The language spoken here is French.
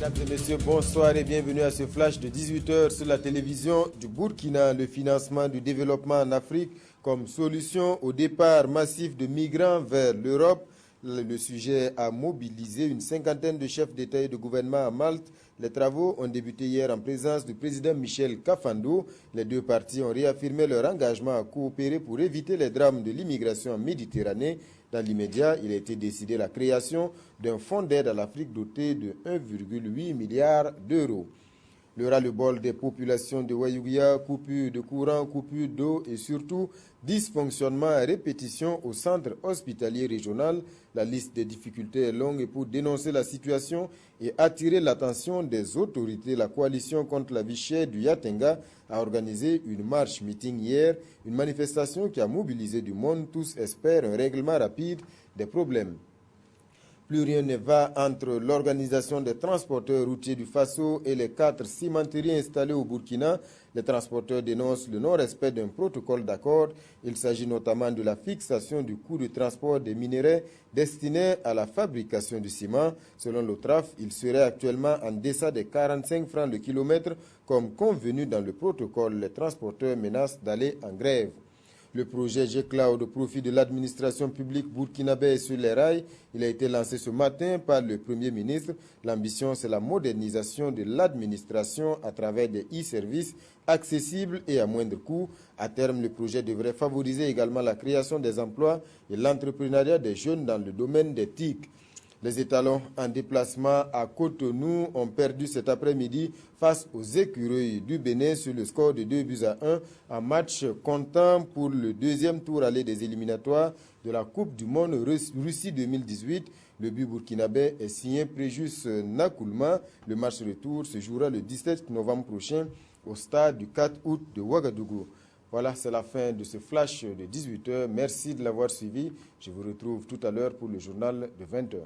Mesdames et messieurs, bonsoir et bienvenue à ce flash de 18h sur la télévision du Burkina. Le financement du développement en Afrique comme solution au départ massif de migrants vers l'Europe. Le sujet a mobilisé une cinquantaine de chefs d'État et de gouvernement à Malte. Les travaux ont débuté hier en présence du président Michel Kafando. Les deux parties ont réaffirmé leur engagement à coopérer pour éviter les drames de l'immigration en Méditerranée. Dans l'immédiat, il a été décidé la création d'un fonds d'aide à l'Afrique doté de 1,8 milliard d'euros. Le ras-le-bol des populations de Wayouguia, coupure de courant, coupure d'eau et surtout dysfonctionnement à répétition au centre hospitalier régional. La liste des difficultés est longue et pour dénoncer la situation et attirer l'attention des autorités, la coalition contre la vie chère du Yatenga a organisé une marche-meeting hier, une manifestation qui a mobilisé du monde. Tous espèrent un règlement rapide des problèmes. Plus rien ne va entre l'organisation des transporteurs routiers du Faso et les 4 cimenteries installées au Burkina. Les transporteurs dénoncent le non-respect d'un protocole d'accord. Il s'agit notamment de la fixation du coût de transport des minerais destinés à la fabrication du ciment. Selon l'OTRAF, il serait actuellement en deçà des 45 francs le kilomètre comme convenu dans le protocole. Les transporteurs menacent d'aller en grève. Le projet G-Cloud au profit de l'administration publique burkinabé est sur les rails. Il a été lancé ce matin par le Premier ministre. L'ambition, c'est la modernisation de l'administration à travers des e-services accessibles et à moindre coût. À terme, le projet devrait favoriser également la création des emplois et l'entrepreneuriat des jeunes dans le domaine des TIC. Les étalons en déplacement à Cotonou ont perdu cet après-midi face aux écureuils du Bénin sur le score de 2-1 en match comptant pour le deuxième tour aller des éliminatoires de la Coupe du Monde Russie 2018. Le but burkinabé est signé Préjus Nakoulma. Le match retour se jouera le 17 novembre prochain au stade du 4 août de Ouagadougou. Voilà, c'est la fin de ce flash de 18h. Merci de l'avoir suivi. Je vous retrouve tout à l'heure pour le journal de 20h.